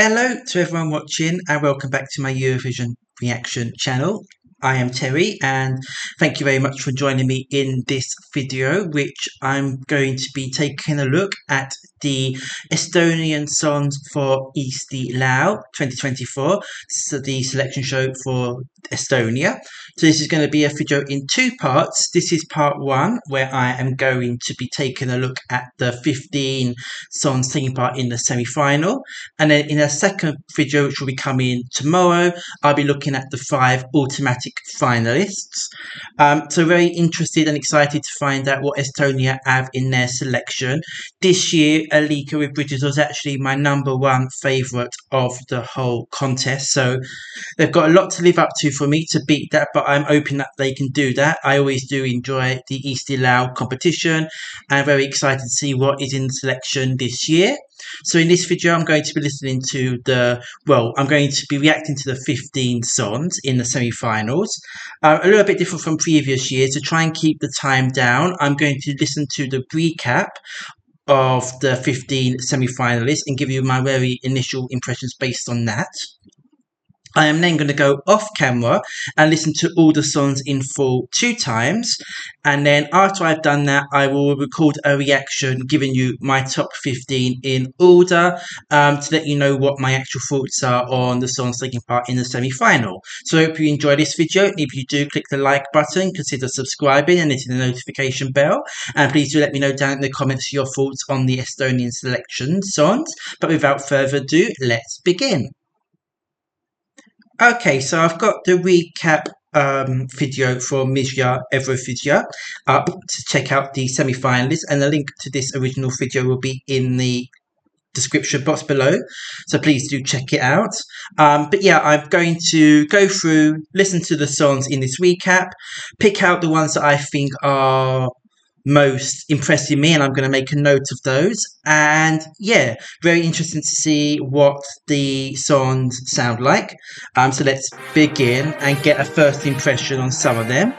Hello to everyone watching and welcome back to my Eurovision reaction channel. I am Terry and thank you very much for joining me in this video, which I'm going to be taking a look at the Estonian songs for Eesti Laul 2024, so the selection show for Estonia. So this is going to be a video in two parts. This is part one, where I am going to be taking a look at the 15 songs taking part in the semi-final. And then in a second video, which will be coming tomorrow, I'll be looking at the 5 automatic finalists. So very interested and excited to find out what Estonia have in their selection. This year, Alika with Bridges was actually my #1 favourite of the whole contest. So they've got a lot to live up to for me to beat that, but I'm hoping that they can do that. I always do enjoy the Eesti Laul competition, and I'm very excited to see what is in the selection this year. So in this video, I'm going to be listening to I'm going to be reacting to the 15 songs in the semi-finals. A little bit different from previous years. To try and keep the time down, I'm going to listen to the recap of the 15 semi-finalists and give you my very initial impressions based on that. I am then going to go off camera and listen to all the songs in full 2 times. And then after I've done that, I will record a reaction giving you my top 15 in order to let you know what my actual thoughts are on the songs taking part in the semi-final. So I hope you enjoy this video. If you do, click the like button, consider subscribing and hitting the notification bell. And please do let me know down in the comments your thoughts on the Estonian selection songs. But without further ado, let's begin. Okay, so I've got the recap video from Mizja Eurovision up to check out the semi-finalists, and the link to this original video will be in the description box below, so please do check it out. But yeah, I'm going to go through, listen to the songs in this recap, pick out the ones that I think are most impressing me, and I'm going to make a note of those. And yeah, very interesting to see what the songs sound like. So let's begin and get a first impression on some of them.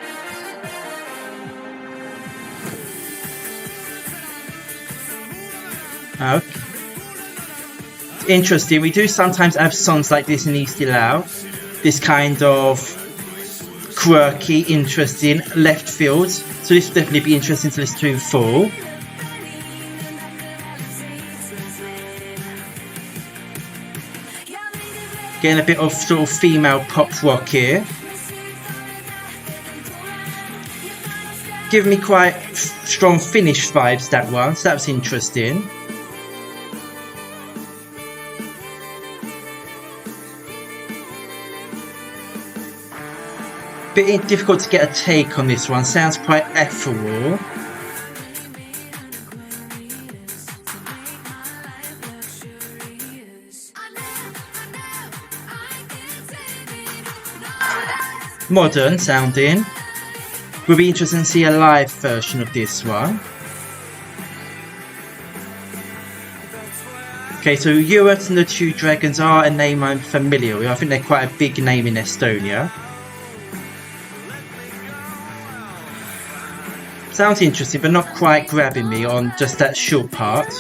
Okay. It's interesting, we do sometimes have songs like this in Eesti Laul, this kind of quirky, interesting left field. So this will definitely be interesting to listen to in full. Getting a bit of sort of female pop rock here. Giving me quite strong Finnish vibes, that one, so that was interesting. Bit difficult to get a take on this one, sounds quite ethereal. Modern sounding. Will be interesting to see a live version of this one. Okay, so Eurot and the Two Dragons are a name I'm familiar with. I think they're quite a big name in Estonia. Sounds interesting, but not quite grabbing me on just that short part.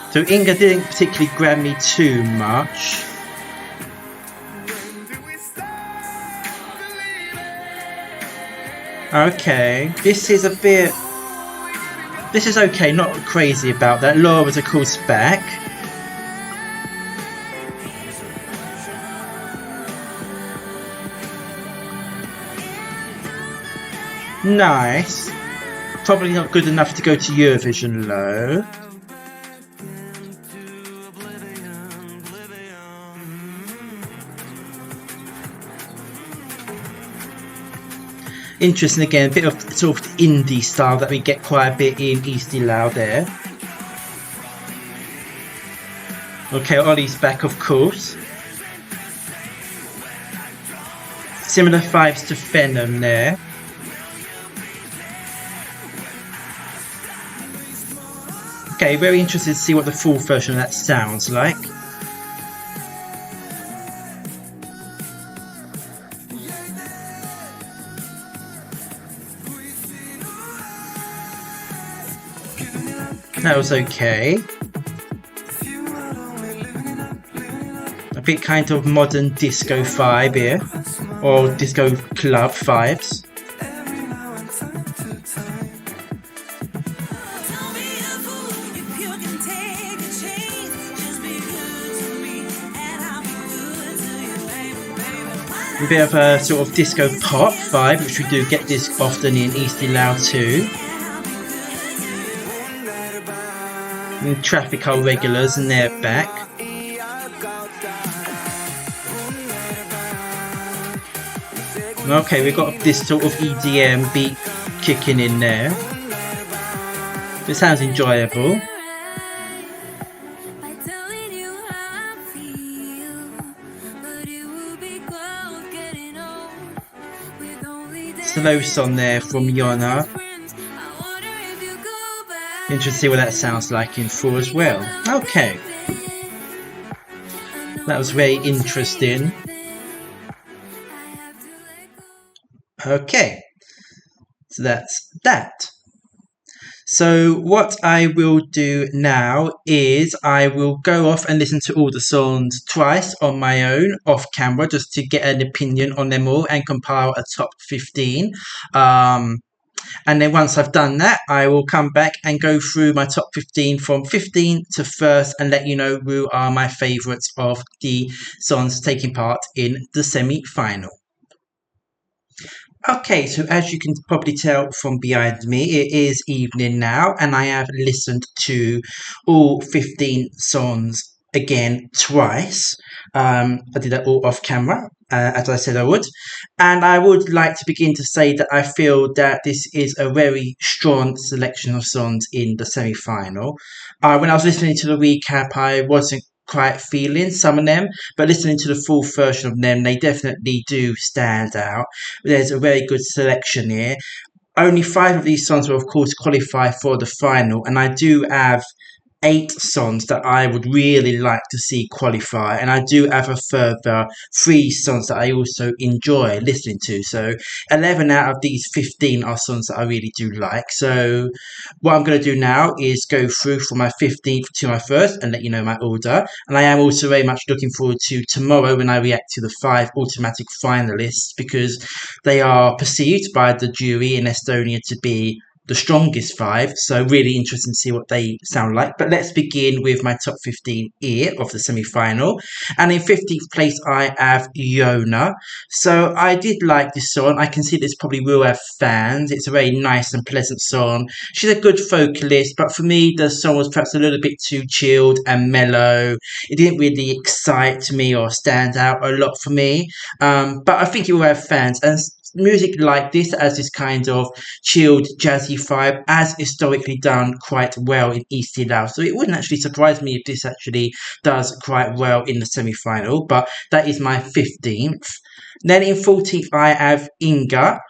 So Inga didn't particularly grab me too much. Okay, this is okay, not crazy about that. Laura was of course back. Nice. Probably not good enough to go to Eurovision though. Interesting again, a bit of sort of indie style that we get quite a bit in Eesti Laul there. Okay, Ollie's back of course. Similar vibes to Venom there. Okay, very interested to see what the full version of that sounds like. That was okay. A bit kind of modern disco vibe here, or disco club vibes. A bit of a sort of disco pop vibe, which we do get this often in Eesti Laul too. And Traffico regulars, and they're back. Okay, we've got this sort of EDM beat kicking in there. It sounds enjoyable. Slow song there from Yona. Interesting to see what that sounds like in full as well. Okay. That was very interesting. Okay. So that's that. So what I will do now is I will go off and listen to all the songs twice on my own off camera, just to get an opinion on them all and compile a top 15. And then once I've done that, I will come back and go through my top 15 from 15 to first and let you know who are my favourites of the songs taking part in the semi-final. Okay, so as you can probably tell from behind me, it is evening now, and I have listened to all 15 songs again twice. I did that all off camera, as I said I would. And I would like to begin to say that I feel that this is a very strong selection of songs in the semi-final. When I was listening to the recap, I wasn't quite feeling some of them, but listening to the full version of them, they definitely do stand out. There's a very good selection here. Only 5 of these songs will of course qualify for the final, and I do have 8 songs that I would really like to see qualify, and I do have a further 3 songs that I also enjoy listening to. So 11 out of these 15 are songs that I really do like. So what I'm going to do now is go through from my 15th to my first and let you know my order. And I am also very much looking forward to tomorrow when I react to the 5 automatic finalists, because they are perceived by the jury in Estonia to be the strongest 5, so really interesting to see what they sound like. But let's begin with my top 15 here of the semi-final. And in 15th place I have Yona. So I did like this song. I can see this probably will have fans. It's a very nice and pleasant song. She's a good vocalist, but for me the song was perhaps a little bit too chilled and mellow. It didn't really excite me or stand out a lot for me, but I think it will have fans. And music like this, as this kind of chilled jazzy vibe, has historically done quite well in Eesti Laul, so it wouldn't actually surprise me if this actually does quite well in the semi-final. But that is my 15th. Then in 14th I have Inga.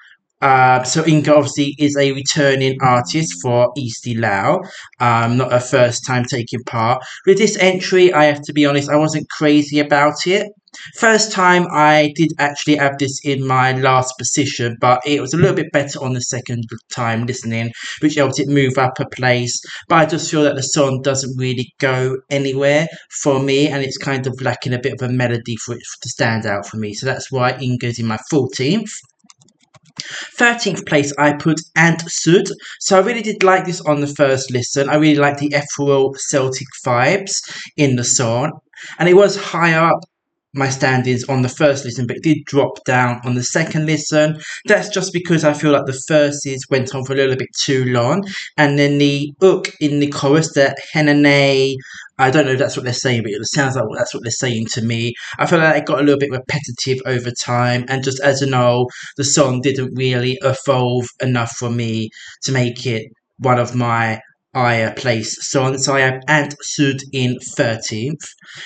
So Inga obviously is a returning artist for Eesti Laul, not her first time taking part. With this entry, I have to be honest, I wasn't crazy about it. First time I did actually have this in my last position, but it was a little bit better on the second time listening, which helped it move up a place. But I just feel that the song doesn't really go anywhere for me, and it's kind of lacking a bit of a melody for it to stand out for me. So that's why Inga's in my 14th. 13th place I put Ant Sud. So I really did like this on the first listen. I really liked the ethereal Celtic vibes in the song, and it was higher up my standings on the first listen, but it did drop down on the second listen. That's just because I feel like the verses went on for a little bit too long, and then the hook in the chorus, that henane, I don't know if that's what they're saying, but it sounds like that's what they're saying to me. I feel like it got a little bit repetitive over time, and just as a whole, the song didn't really evolve enough for me to make it one of my higher place songs. So I have Ant Sud in 13th.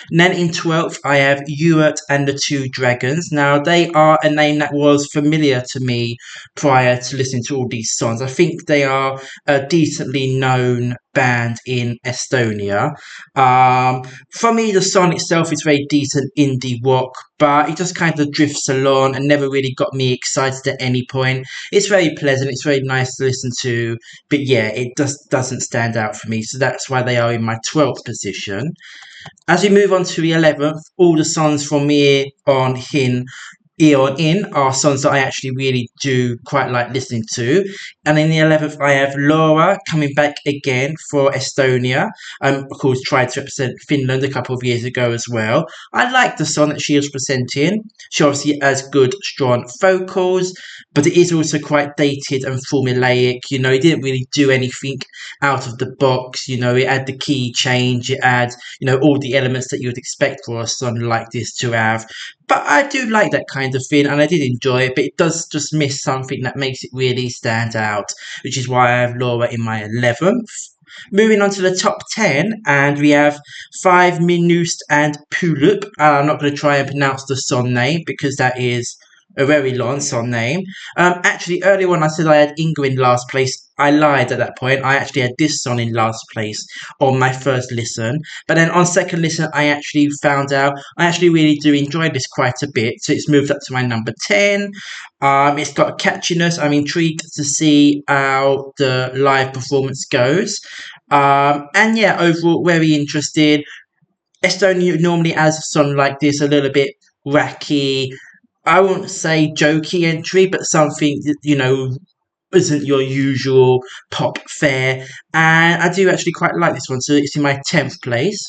And then in 12th, I have Ewart and the Two Dragons. Now, they are a name that was familiar to me prior to listening to all these songs. I think they are a decently known band in Estonia. For me, the song itself is very decent indie rock, but it just kind of drifts along and never really got me excited at any point. It's very pleasant, it's very nice to listen to, but yeah, it just doesn't stand out for me. So that's why they are in my 12th position. As we move on to the 11th, all the songs from here on in are songs that I actually really do quite like listening to. And in the 11th, I have Laura coming back again for Estonia. Of course, tried to represent Finland a couple of years ago as well. I like the song that she was presenting. She obviously has good, strong vocals, but it is also quite dated and formulaic. You know, it didn't really do anything out of the box. You know, it had the key change, it had, you know, all the elements that you would expect for a song like this to have. But I do like that kind of thing, and I did enjoy it, but it does just miss something that makes it really stand out, which is why I have Laura in my 11th. Moving on to the top 10, and we have 5 Minust and Pulup. I'm not going to try and pronounce the song name because that is a very long song name. Actually, earlier when I said I had Inga in last place, I lied at that point. I actually had this song in last place on my first listen. But then on second listen, I actually found out I actually really do enjoy this quite a bit. So it's moved up to my number 10. It's got a catchiness. I'm intrigued to see how the live performance goes. And yeah, overall, very interested. Estonia normally has a song like this, a little bit wacky. I won't say jokey entry, but something that, you know, isn't your usual pop fare. And I do actually quite like this one, so it's in my 10th place.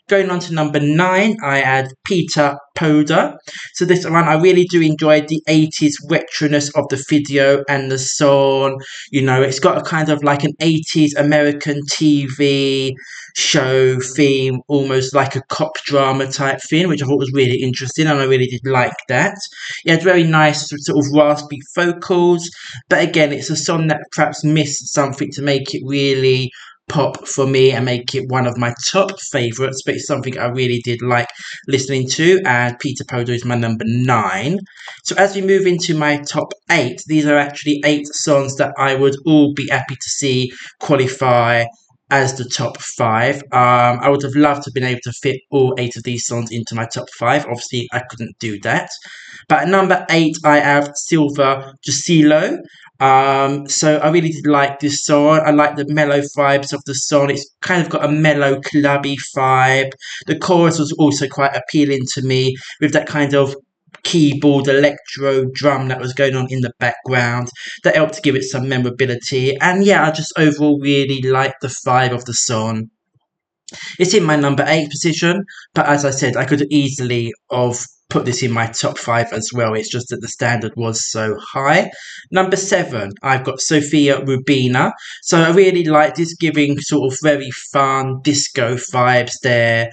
Going on to number 9, I had Peter Poda. So this one, I really do enjoy the 80s retroness of the video and the song. You know, it's got a kind of like an 80s American TV show theme, almost like a cop drama type thing, which I thought was really interesting, and I really did like that. It had very nice sort of raspy vocals, but again, it's a song that perhaps missed something to make it really pop for me and make it one of my top favourites, but it's something I really did like listening to, and Peter Poda is my number 9. So as we move into my top 8, these are actually 8 songs that I would all be happy to see qualify as the top 5. I would have loved to have been able to fit all 8 of these songs into my top 5. Obviously, I couldn't do that. But at number 8, I have Silver Jusilo. So I really did like this song. I like the mellow vibes of the song. It's kind of got a mellow, clubby vibe. The chorus was also quite appealing to me with that kind of keyboard electro drum that was going on in the background that helped to give it some memorability. And yeah, I just overall really liked the vibe of the song. It's in my number 8 position, but as I said, I could easily have put this in my top 5 as well. It's just that the standard was so high. Number 7, I've got Sofia Rubina. So I really like this, giving sort of very fun disco vibes there.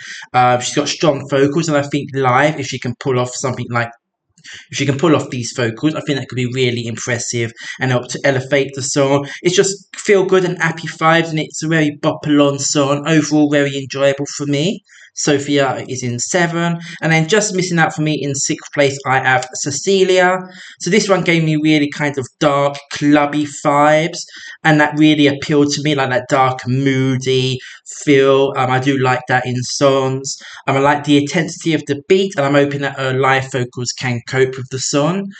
She's got strong vocals, and I think live, if she can pull off something like if she can pull off these vocals, I think that could be really impressive and help to elevate the song. It's just feel good and happy vibes, and it's a very bop along song. Overall, very enjoyable for me. Sophia is in 7, and then just missing out for me in 6th place, I have Cecilia. So this one gave me really kind of dark, clubby vibes, and that really appealed to me, like that dark, moody feel. I do like that in songs. I like the intensity of the beat, and I'm hoping that her live vocals can cope with the song.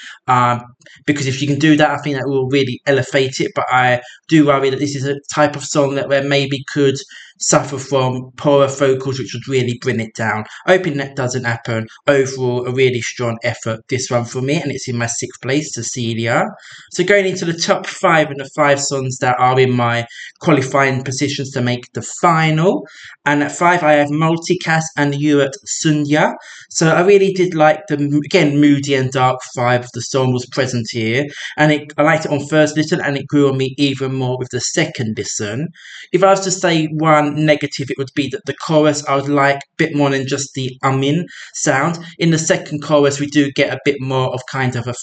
Because if she can do that, I think that will really elevate it. But I do worry that this is a type of song that where maybe could suffer from poorer vocals, which would really bring it down. Hoping that doesn't happen. Overall, a really strong effort, this one for me, and it's in my 6th place, Cecilia. So going into the top 5 and the 5 songs that are in my qualifying positions to make the final. And at 5, I have Multicast and Yurat Sunya. So I really did like the, again, moody and dark vibe of the song was present here. And I liked it on first listen, and it grew on me even more with the second listen. If I was to say one negative, it would be that the chorus I would like a bit more than just the in sound. In the second chorus, we do get a bit more of kind of a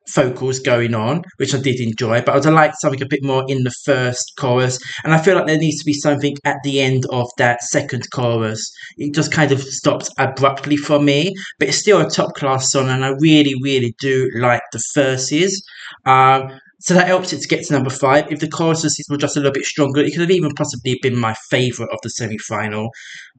vocals going on, which I did enjoy, but I would have liked something a bit more in the first chorus, and I feel like there needs to be something at the end of that second chorus. It just kind of stopped abruptly for me, but it's still a top class song, and I really, really do like the verses. So that helps it to get to number 5. If the choruses were just a little bit stronger, it could have even possibly been my favourite of the semi-final.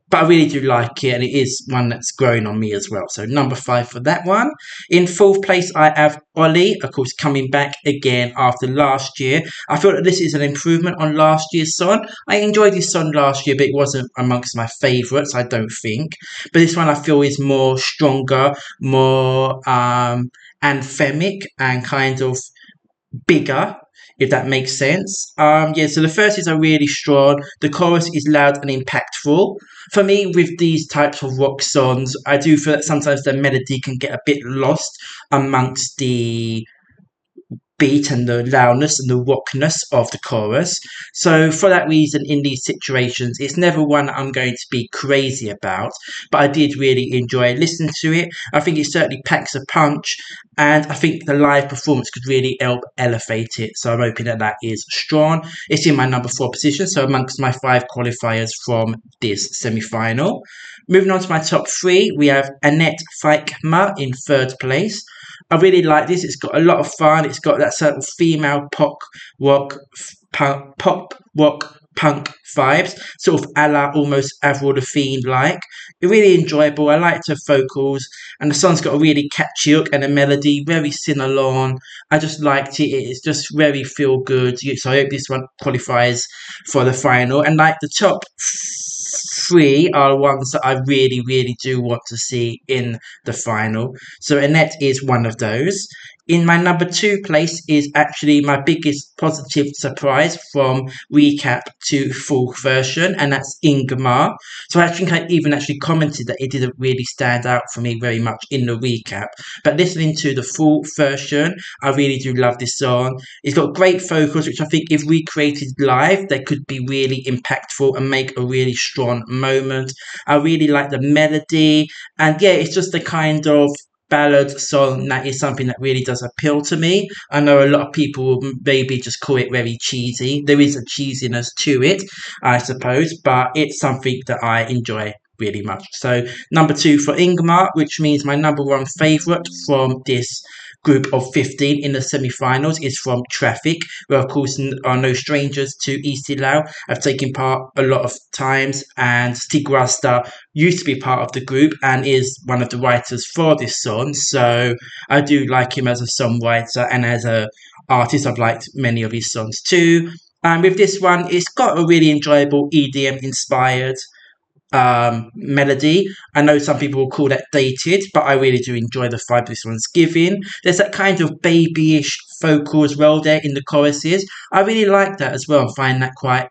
But I really do like it, and it is one that's growing on me as well. So number 5 for that one. In fourth place, I have Ollie, of course, coming back again after last year. I feel that this is an improvement on last year's song. I enjoyed this song last year, but it wasn't amongst my favourites, I don't think. But this one I feel is more stronger, more anthemic, and kind of bigger, if that makes sense. Yeah, so the verses are really strong. The chorus is loud and impactful. For me, with these types of rock songs, I do feel that sometimes the melody can get a bit lost amongst the beat and the loudness and the rockness of the chorus. So for that reason, in these situations, it's never one I'm going to be crazy about, but I did really enjoy listening to it. I think it certainly packs a punch, and I think the live performance could really help elevate it. So I'm hoping that that is strong. It's in my number 4 position, so amongst my 5 qualifiers from this semi-final. Moving on to my top 3, we have Annette Feickma in 3rd place. I really like this. It's got a lot of fun. It's got that sort of female rock, pop rock punk vibes, sort of a la almost Avril Lavigne like. It's really enjoyable. I liked her vocals, and the song's got a really catchy hook and a melody, very sing along. I just liked it. It's just very feel good. So I hope this one qualifies for the final. And like the top 3 are ones that I really, really do want to see in the final. So Annette is one of those. In my number 2 place is actually my biggest positive surprise from recap to full version, and that's Ingmar. So I think I even actually commented that it didn't really stand out for me very much in the recap. But listening to the full version, I really do love this song. It's got great vocals, which I think if recreated live, they could be really impactful and make a really strong moment. I really like the melody, and yeah, it's just the kind of ballad song that is something that really does appeal to me. I know a lot of people will maybe just call it very cheesy. There is a cheesiness to it, I suppose, but it's something that I enjoy really much. So number 2 for Ingmar, which means my number 1 favourite from this group of 15 in the semi-finals is from Traffic, who of course are no strangers to Eesti Laul. I've taken part a lot of times, and Stig Rasta used to be part of the group and is one of the writers for this song. So I do like him as a songwriter, and as a artist, I've liked many of his songs too. And with this one, it's got a really enjoyable EDM inspired melody. I know some people will call that dated, but I really do enjoy the vibe this one's giving. There's that kind of babyish vocal as well there in the choruses. I really like that as well, and find that quite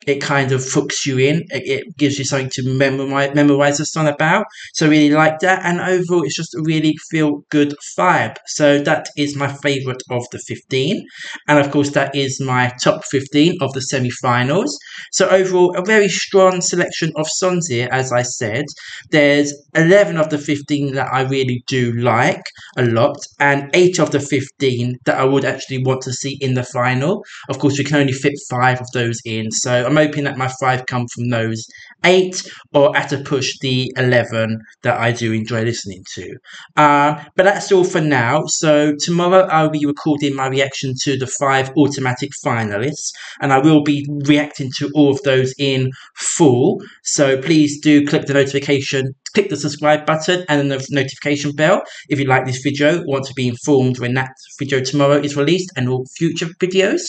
it kind of hooks you in. It gives you something to memorize the song about. So I really like that. And overall, it's just a really feel good vibe. So that is my favourite of the 15. And of course, that is my top 15 of the semi-finals. So overall, a very strong selection of songs here, as I said. There's 11 of the 15 that I really do like a lot, and 8 of the 15 that I would actually want to see in the final. Of course, we can only fit 5 of those in. So I'm hoping that my 5 come from those 8, or at a push the 11 that I do enjoy listening to. But that's all for now. So tomorrow I'll be recording my reaction to the 5 automatic finalists, and I will be reacting to all of those in full. So please do click the subscribe button and the notification bell if you like this video, want to be informed when that video tomorrow is released and all future videos.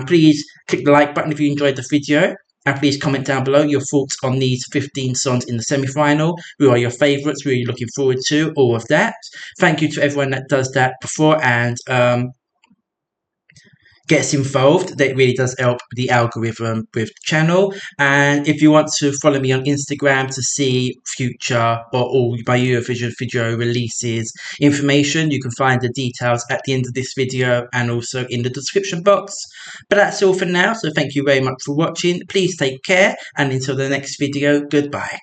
Please click the like button if you enjoyed the video, and please comment down below your thoughts on these 15 songs in the semi-final. Who are your favourites? Who are you looking forward to? All of that. Thank you to everyone that does that before and gets involved. That really does help the algorithm with the channel. And if you want to follow me on Instagram to see future or all my Eurovision video releases information, you can find the details at the end of this video and also in the description box. But that's all for now, so thank you very much for watching. Please take care, and until the next video, goodbye.